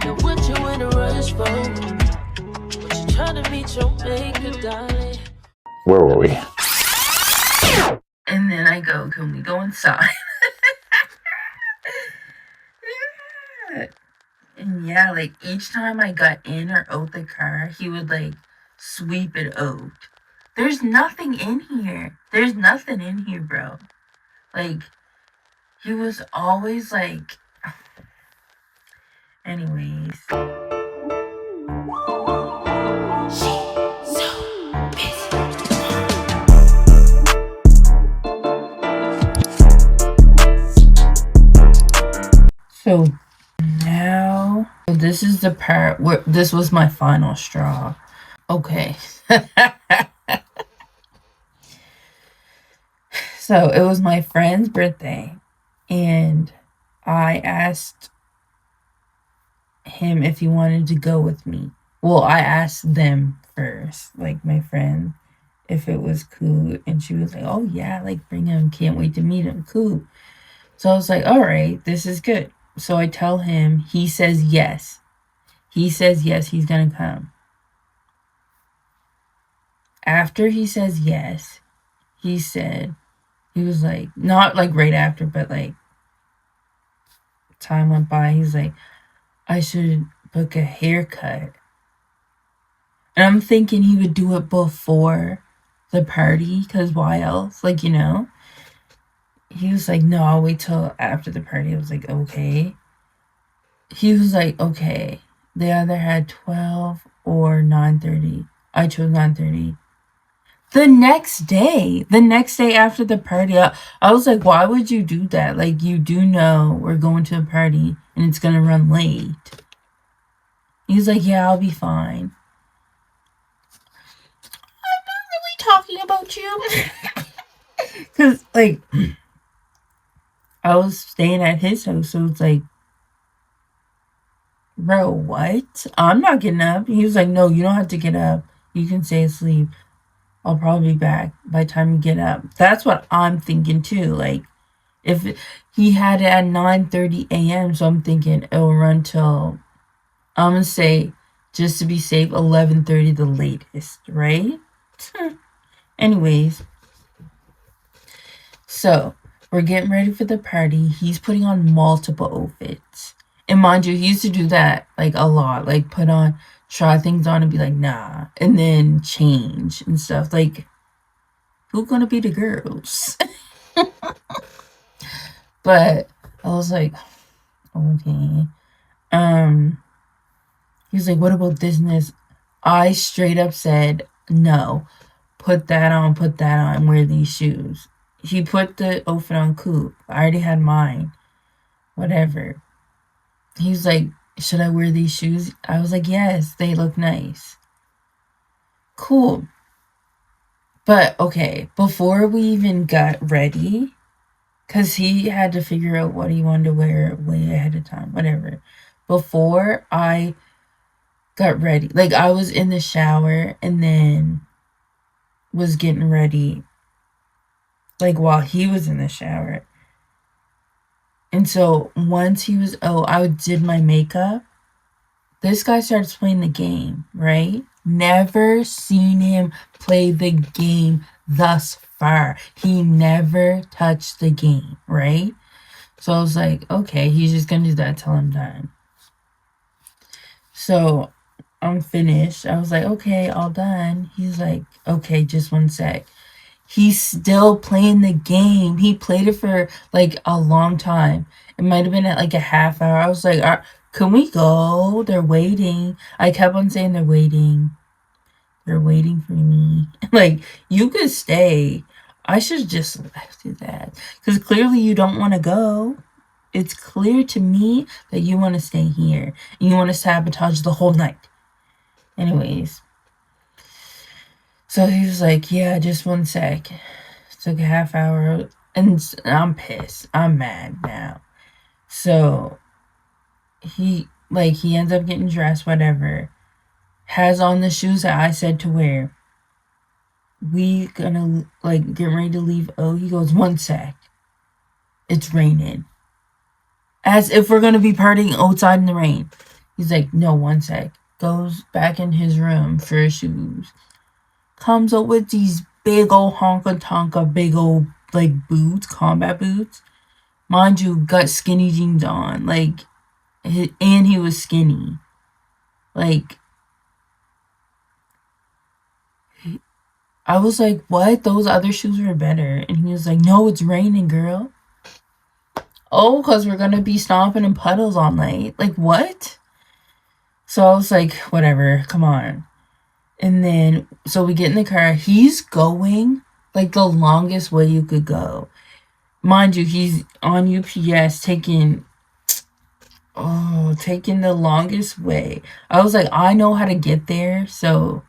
And what you in a rush for? What you trying to meet your maker, darling? Where were we? And then I go, can we go inside? And yeah, like each time I got in or out the car, he would like sweep it out. There's nothing in here. There's nothing in here, bro. Like, he was always like, anyways. So now, this is the part where this was my final straw. Okay. So it was my friend's birthday, and I asked him if he wanted to go with me. Well, I asked them first, like my friend, if it was cool, and she was like, oh yeah, like bring him, can't wait to meet him, cool. So I was like, all right, this is good. So I tell him, he says yes. He says yes, he's gonna come. After he says yes, he said, he was like, not like right after, but like time went by, he's like, I should book a haircut. And I'm thinking he would do it before the party, because why else? Like, you know? He was like, no, I'll wait till after the party. I was like, okay. He was like, okay. They either had 12 or 9:30. I chose 9:30. The next day after the party, I was like, why would you do that? Like, you do know we're going to a party and it's going to run late. He's like, yeah, I'll be fine. I'm not really talking about you. Because, like, I was staying at his house, so it's like, bro, what? I'm not getting up. He was like, no, you don't have to get up. You can stay asleep. I'll probably be back by the time you get up. That's what I'm thinking too. Like, if he had it at 9:30 a.m., so I'm thinking it'll run till, I'm gonna say, just to be safe, 11:30 the latest, right? Anyways, so we're getting ready for the party. He's putting on multiple outfits. And mind you, he used to do that like a lot. Like try things on and be like, nah. And then change and stuff. Like, who's gonna be the girls? But I was like, okay. He was like, what about this? I straight up said, no. Put that on, wear these shoes. He put the outfit on, cool. I already had mine. Whatever. He was like, should I wear these shoes? I was like, yes, they look nice. Cool. But, okay, before we even got ready, because he had to figure out what he wanted to wear way ahead of time, whatever. Before I got ready, like, I was in the shower and then was getting ready, like, while he was in the shower. And so once he was, I did my makeup. This guy starts playing the game, right? Never seen him play the game thus far. He never touched the game, right? So I was like, okay, he's just gonna do that till I'm done. So I'm finished. I was like, okay, all done. He's like, okay, just one sec. He's still playing the game. He played it for like a long time. It might have been at like a half hour. I was like, can we go? They're waiting. I kept on saying they're waiting. They're waiting for me. Like, you could stay. I should just left you that. Because clearly you don't want to go. It's clear to me that you want to stay here. And you want to sabotage the whole night. Anyways. So he was like, yeah, just one sec. It took a half hour. And I'm pissed. I'm mad now. So he ends up getting dressed, whatever. Has on the shoes that I said to wear. We gonna, like, get ready to leave. Oh, he goes, one sec. It's raining. As if we're gonna be partying outside in the rain. He's like, no, one sec. Goes back in his room for his shoes. Comes up with these big old honka tonka, big old like boots, combat boots. Mind you, got skinny jeans on, like, and he was skinny. Like, I was like, what? Those other shoes were better. And he was like, no, it's raining, girl. Oh, because we're going to be stomping in puddles all night. Like, what? So I was like, whatever, come on. And then, so we get in the car. He's going, like, the longest way you could go. Mind you, he's on UPS taking the longest way. I was like, I know how to get there, so,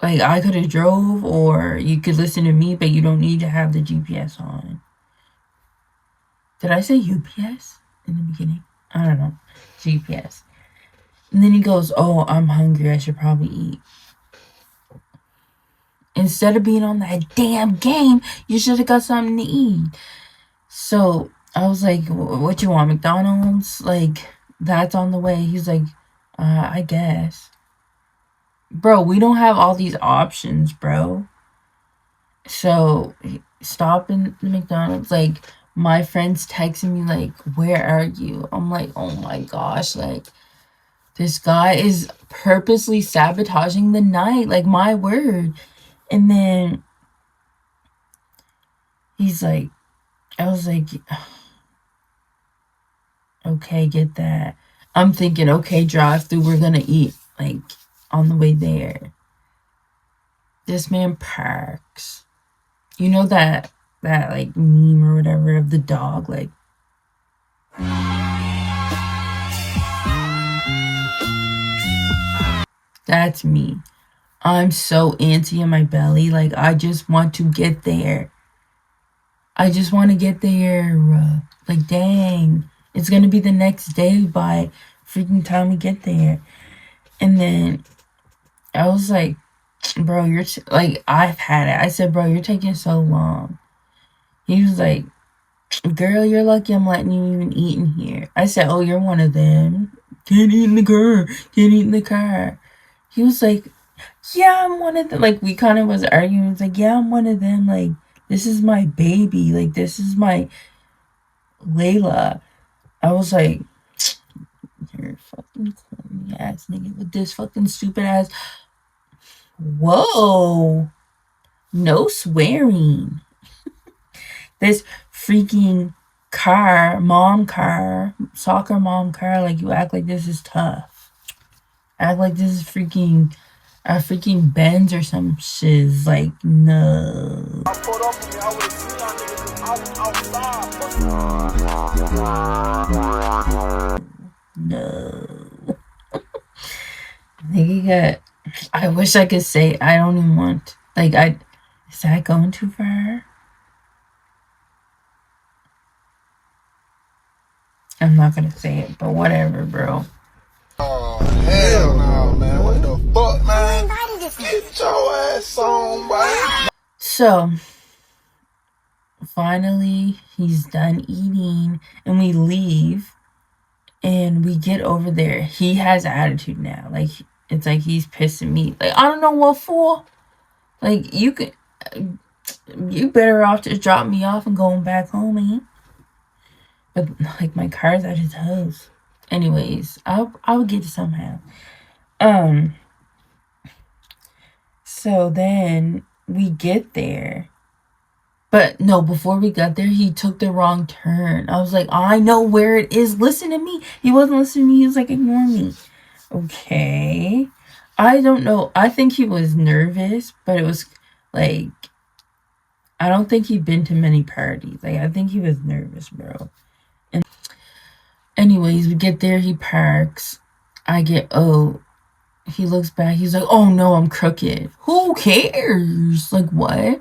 like, I could have drove, or you could listen to me, but you don't need to have the GPS on. Did I say UPS in the beginning? I don't know. GPS. And then he goes, oh, I'm hungry. I should probably eat. Instead of being on that damn game, you should have got something to eat. So I was like, what you want, McDonald's? Like, that's on the way. He's like, I guess. Bro, we don't have all these options, bro. So stop in the McDonald's. Like, my friend's texting me, like, where are you? I'm like, oh my gosh, like, this guy is purposely sabotaging the night. Like, my word. And then he's like, I was like, okay, get that. I'm thinking, okay, drive through, we're gonna eat, like, on the way there. This man parks. You know that like meme or whatever of the dog, like, that's me. I'm so antsy in my belly, like, I just want to get there. I just want to get there. Like, dang, it's gonna be the next day by freaking time we get there. And then I was like, bro, you're like, I've had it. I said, bro, you're taking so long. He was like, girl, you're lucky I'm letting you even eat in here. I said, oh, you're one of them. Can't eat in the car. Can't eat in the car. He was like, yeah, I'm one of them. Like, we kind of was arguing. It's like, yeah, I'm one of them. Like, this is my baby. Like, this is my Layla. I was like, you're a fucking corny ass nigga with this fucking stupid ass. Whoa. No swearing. This freaking car, soccer mom car, like, you act like this is tough. Act like this is a freaking Benz or some shiz. Like, no. No. I wish I could say, I don't even want, like, is that going too far? I'm not gonna say it, but whatever, bro. Oh, hell no, man. What the fuck, man? Get your ass on, boy. So, finally, he's done eating, and we leave, and we get over there. He has attitude now. Like, it's like he's pissing me. Like, I don't know what for. Like, you better off just dropping me off and going back home, man. But, like, my car's at his house. Anyways, I'll get it somehow. So then we get there. But no, before we got there, he took the wrong turn. I was like, I know where it is. Listen to me. He wasn't listening to me. He was like, ignore me. Okay. I don't know. I think he was nervous, but it was like, I don't think he'd been to many parties. Like, I think he was nervous, bro. And anyways, we get there. He parks. He looks back. He's like, oh no, I'm crooked. Who cares? Like, what?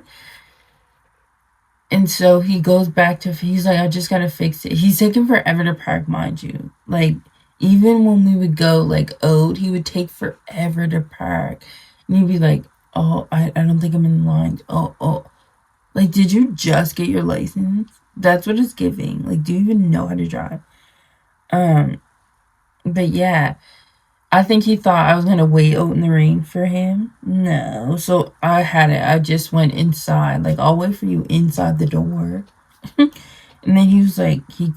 And so he goes back to, he's like, I just gotta fix it. He's taking forever to park, mind you. Like, even when we would go, like, Ode, he would take forever to park. And he'd be like, oh, I don't think I'm in line. Oh. Like, did you just get your license? That's what it's giving. Like, do you even know how to drive? But yeah, I think he thought I was gonna wait out in the rain for him. No. So I had it. I just went inside. Like, I'll wait for you inside the door. And then he was like, he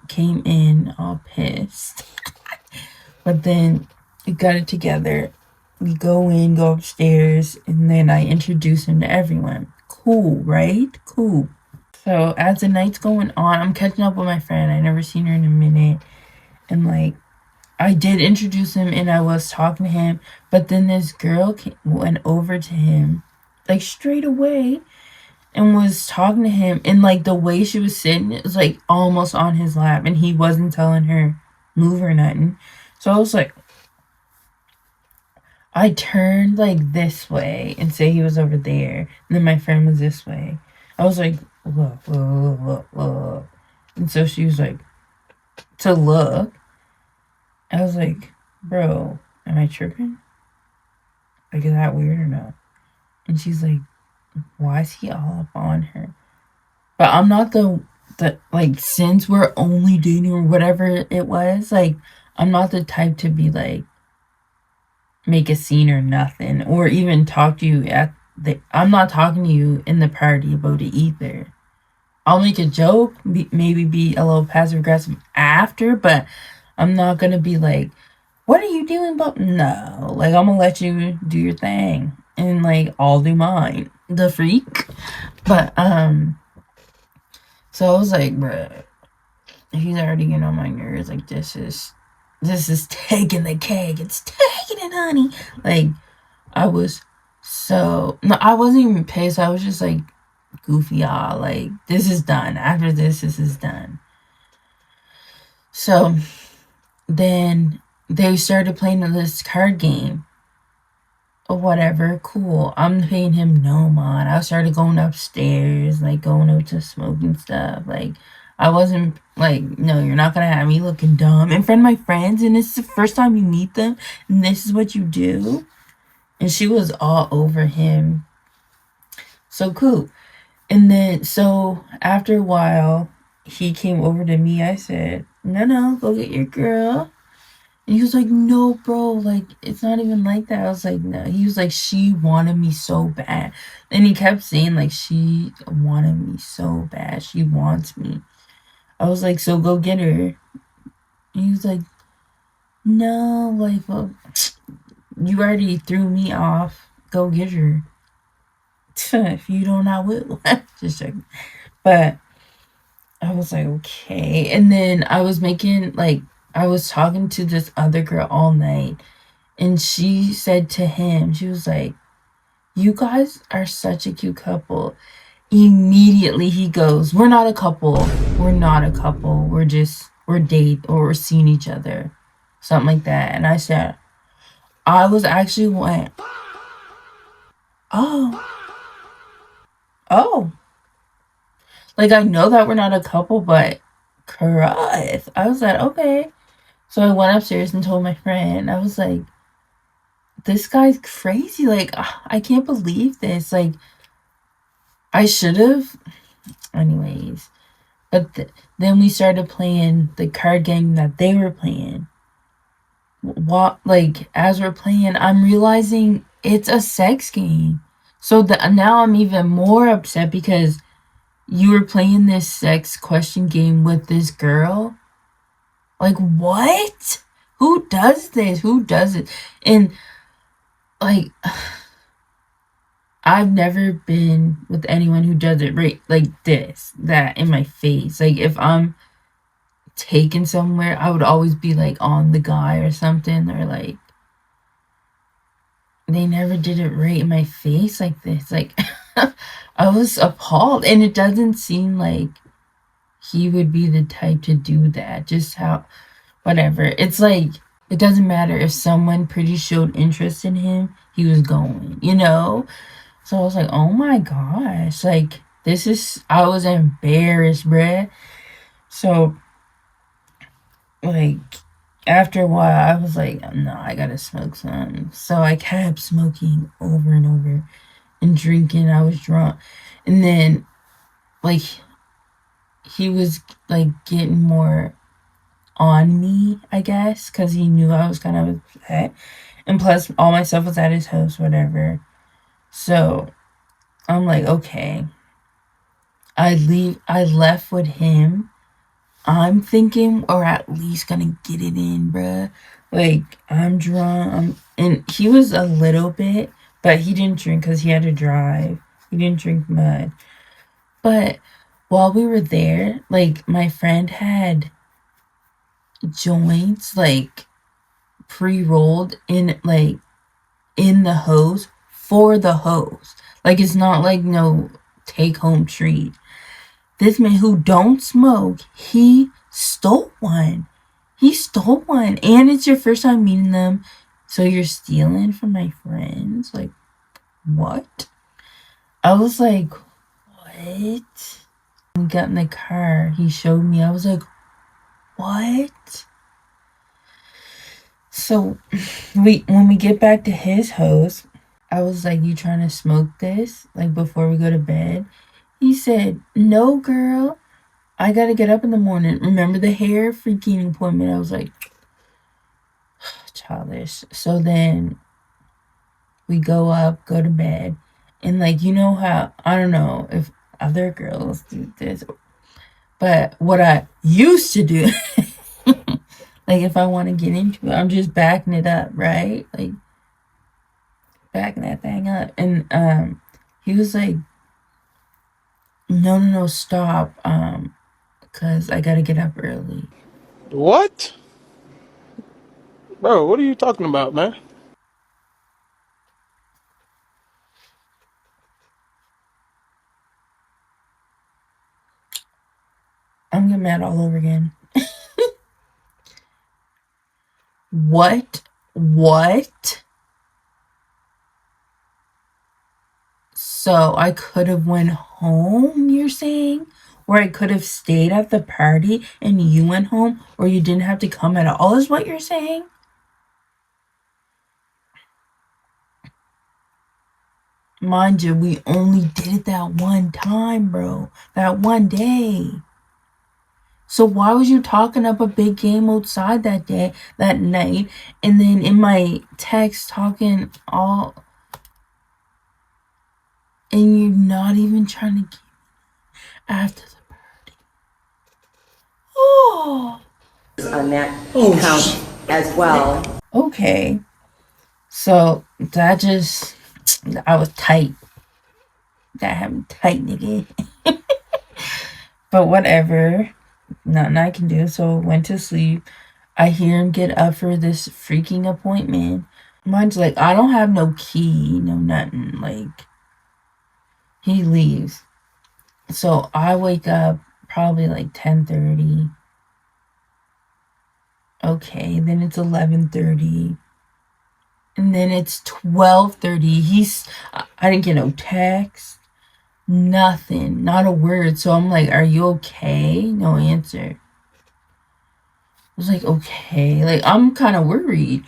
came in all pissed. But then we got it together. We go in, go upstairs, and then I introduce him to everyone. Cool, right? Cool. So as the night's going on, I'm catching up with my friend. I never seen her in a minute. And like, I did introduce him and I was talking to him. But then this girl went over to him, like straight away, and was talking to him. And like the way she was sitting, it was like almost on his lap. And he wasn't telling her move or nothing. So I was like, I turned like this way and say he was over there. And then my friend was this way. I was like, look, look, look, look. And so she was like, to look. I was like, bro, am I tripping? Like, is that weird or no? And she's like, why is he all up on her? But I'm not the like, since we're only dating or whatever it was, like, I'm not the type to be like, make a scene or nothing, or even talk to you at I'm not talking to you in the party about it either. I'll make a joke, maybe be a little passive aggressive after, but I'm not gonna be like, what are you doing? But no, like, I'm gonna let you do your thing and like I'll do mine. The freak. But so I was like, bruh, he's already getting on my nerves. Like, this is taking the cake. It's taking it, honey. Like, I was so, no, I wasn't even pissed. I was just like, goofy, y'all. Like, this is done. After this is done. So then they started playing this card game or whatever. Cool. I'm paying him no mind. I started going upstairs, like going out to smoke and stuff. Like, I wasn't like, no, you're not gonna have me looking dumb in front of my friends, and this is the first time you meet them, and this is what you do. And she was all over him. So cool. And then, so after a while, he came over to me. I said, no, go get your girl. And he was like, no, bro, like, it's not even like that. I was like, no. He was like, she wanted me so bad. And he kept saying, like, she wanted me so bad. She wants me. I was like, so go get her. And he was like, no, like, well, you already threw me off. Go get her. If you don't, I will. Just checking. But I was like, okay. And then I was making, like, I was talking to this other girl all night. And she said to him, she was like, you guys are such a cute couple. Immediately he goes, we're not a couple. We're not a couple. We're date or we're seeing each other. Something like that. And I said, I was actually went, oh. Like, I know that we're not a couple, but Christ. I was like, okay. So I went upstairs and told my friend, I was like, this guy's crazy. Like, I can't believe this. Like, I should have. Anyways. But then we started playing the card game that they were playing. Like, as we're playing, I'm realizing it's a sex game. So now I'm even more upset because you were playing this sex question game with this girl. Like, what? Who does this? Who does it? And, like, I've never been with anyone who does it right like this, that in my face. Like, if I'm taken somewhere, I would always be, like, on the guy or something. Or, like, they never did it right in my face like this. Like, I was appalled. And it doesn't seem like he would be the type to do that. Just how, whatever. It's like, it doesn't matter if someone pretty showed interest in him, he was going, you know? So I was like, oh my gosh. Like, I was embarrassed, bruh. So, like, after a while, I was like, no, I gotta smoke some. So I kept smoking over and over and drinking. I was drunk. And then, like, he was, like, getting more on me, I guess, because he knew I was kind of upset. And plus, all my stuff was at his house, whatever. So, I'm like, okay. I left with him. I'm thinking, or at least gonna get it in, bruh. Like, I'm drunk. And he was a little bit, but he didn't drink because he had to drive. He didn't drink much. But while we were there, like, my friend had joints, like, pre-rolled in, like, in the hose for the hose. Like, it's not like no take-home treat. This man who don't smoke, he stole one. He stole one. And it's your first time meeting them, so you're stealing from my friends? Like, what? I was like, what? We got in the car. He showed me. I was like, what? So, when we get back to his house, I was like, you trying to smoke this? Like, before we go to bed? He said, no, girl. I gotta get up in the morning. Remember the hair freaking appointment? I was like, childish. So then we go up, go to bed. And like, you know how, I don't know if other girls do this, but what I used to do, like if I want to get into it, I'm just backing it up, right? Like backing that thing up. And he was like, no, stop. Because I gotta get up early. What? Bro, what are you talking about, man? I'm getting mad all over again. What? So I could have went home, you're saying? Or I could have stayed at the party and you went home, or you didn't have to come at all, is what you're saying? Mind you, we only did it that one time, bro. That one day. So why was you talking up a big game outside that day, that night, and then in my text talking all, and you're not even trying to keep after the party? Oh. On that count as well. Okay. So that just, I was tight. That had me tight, nigga. But whatever. Nothing I can do. So went to sleep. I hear him get up for this freaking appointment. Mine's like, I don't have no key, no nothing. Like, he leaves. So I wake up probably like 10:30. Okay, then it's 11:30. And then it's 12:30. I didn't get no text. Nothing. Not a word. So I'm like, are you okay? No answer. I was like, okay. Like, I'm kind of worried.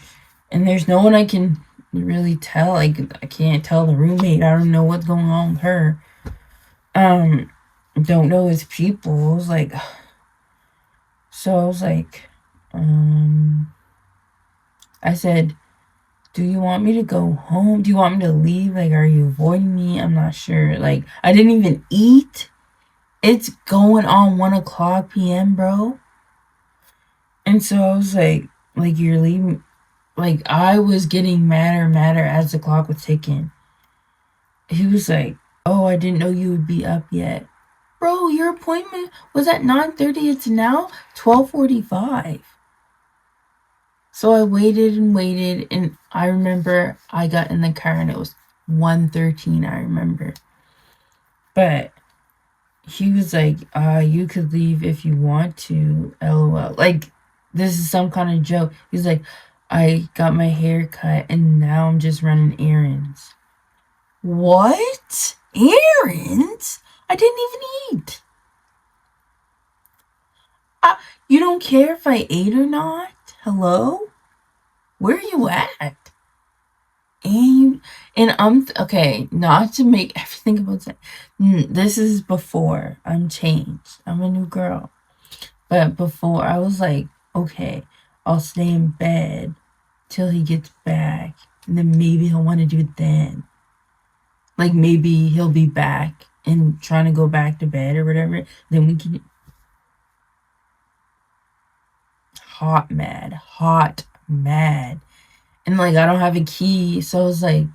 And there's no one I can really tell. Like, I can't tell the roommate. I don't know what's going on with her. Don't know his people. I was like, so I was like, I said, do you want me to go home? Do you want me to leave? Like, are you avoiding me? I'm not sure. Like, I didn't even eat. It's going on 1:00 p.m., bro. And so I was like, you're leaving. Like, I was getting madder as the clock was ticking. He was like, oh, I didn't know you would be up yet. Bro, your appointment was at 9:30. It's now 12:45. So I waited, and I remember I got in the car and it was 1:13, I remember. But he was like, you could leave if you want to, LOL. Like, this is some kind of joke. He's like, I got my hair cut and now I'm just running errands. What? Errands? I didn't even eat. You don't care if I ate or not? Hello? Where are you at? And I'm okay, not to make everything about that. This is before I'm changed. I'm a new girl. But before, I was like, okay, I'll stay in bed till he gets back, and then maybe he'll want to do it then. Like, maybe he'll be back and trying to go back to bed or whatever. Then we can... Hot mad. And, like, I don't have a key, so it's like,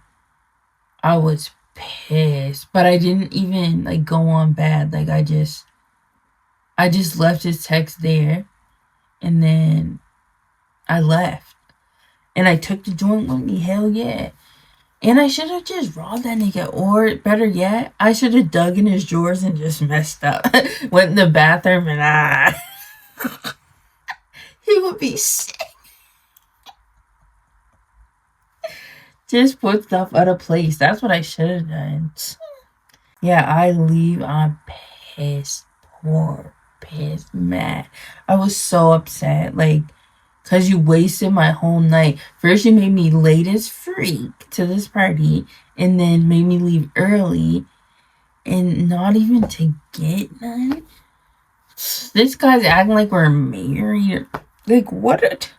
I was pissed. But I didn't even, like, go on bad. Like, I just left his text there, and then I left. And I took the joint with me, hell yeah. And I should have just robbed that nigga. Or, better yet, I should have dug in his drawers and just messed up. Went in the bathroom and he would be sick. Just put stuff out of place. That's what I should have done. Yeah, I leave. I'm pissed. Poor, pissed, mad. I was so upset. Like, because you wasted my whole night. First, you made me late as freak to this party. And then made me leave early. And not even to get none. This guy's acting like we're married. Like, what?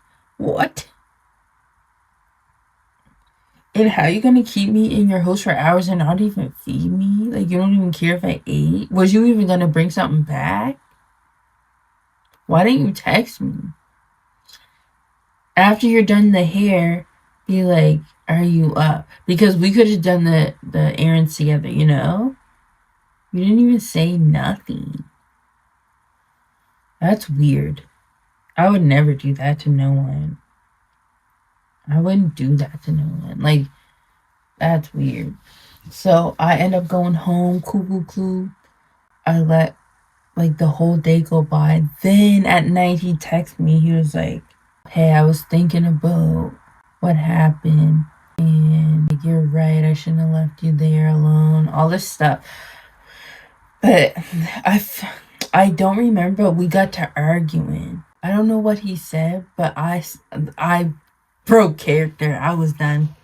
And how you gonna keep me in your house for hours and not even feed me? Like, you don't even care if I ate? Was you even gonna bring something back? Why didn't you text me? After you're done the hair, be like, are you up? Because we could have done the errands together, you know? You didn't even say nothing. That's weird. I would never do that to no one. I wouldn't do that to no one. Like, that's weird. So I end up going home. Cool. I let, like, the whole day go by. Then at night he texted me. He was like, hey, I was thinking about what happened. And like, you're right. I shouldn't have left you there alone. All this stuff. But I don't remember. But we got to arguing. I don't know what he said. But I broke character. I was done.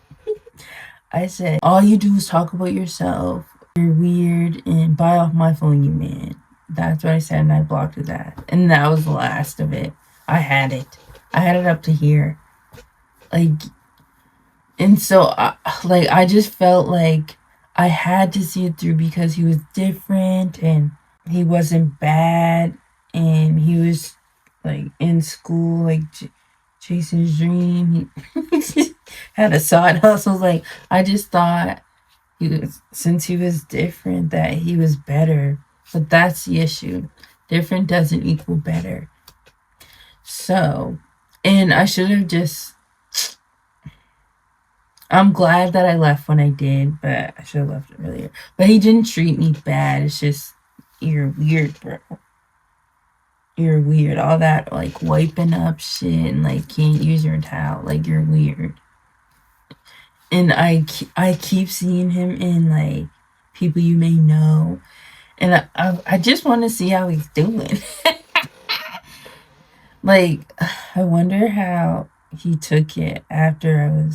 I said, all you do is talk about yourself. You're weird and buy off my phone, you man. That's what I said, and I blocked it that. And that was the last of it. I had it up to here. Like, and so, I just felt like I had to see it through because he was different and he wasn't bad. And he was, like, in school, like, chasing his dream. He had a side hustle. Like, I just thought since he was different, that he was better. But that's the issue. Different doesn't equal better. So, and I should have just... I'm glad that I left when I did, but I should have left earlier. But he didn't treat me bad. It's just, you're weird, bro. You're weird. All that, like, wiping up shit and, like, can't use your towel. Like, you're weird. And I keep seeing him in, like, people you may know. And I just want to see how he's doing. Like, I wonder how he took it after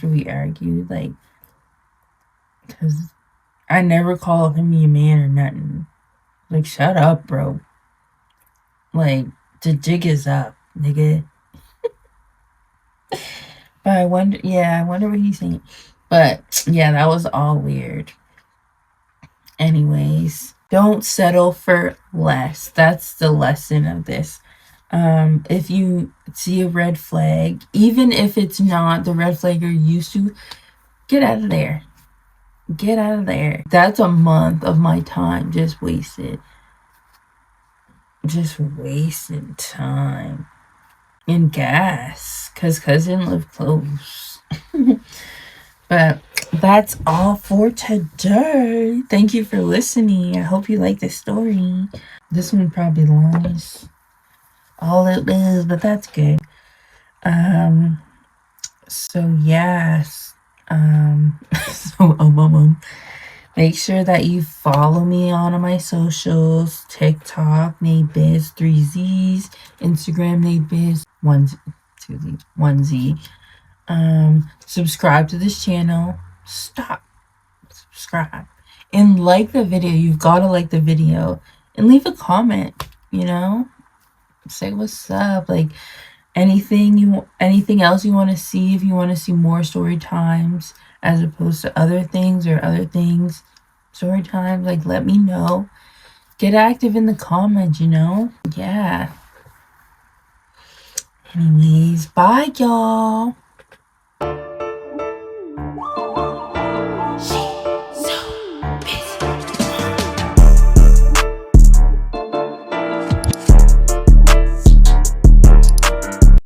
we argued. Like, because I never called him a man or nothing. Like, shut up, bro. Like, the jig is up, nigga. But I wonder what he's saying. But, yeah, that was all weird. Anyways, don't settle for less. That's the lesson of this. If you see a red flag, even if it's not the red flag you're used to, get out of there. Get out of there. That's a month of my time just wasted. Just wasting time. And gas. Because cousin lived close. But that's all for today. Thank you for listening. I hope you like the story. This one probably longs all it is, but that's good. So yes. Make sure that you follow me on all my socials. TikTok, NateBiz, 3 Z's. Instagram, NateBiz, 1 Z. Subscribe to this channel. Subscribe. And like the video. You've got to like the video. And leave a comment, you know. say what's up. Like, anything else you want to see. If you want to see more story times as opposed to other things story times, like, let me know. Get active in the comments, yeah. Anyways, bye y'all.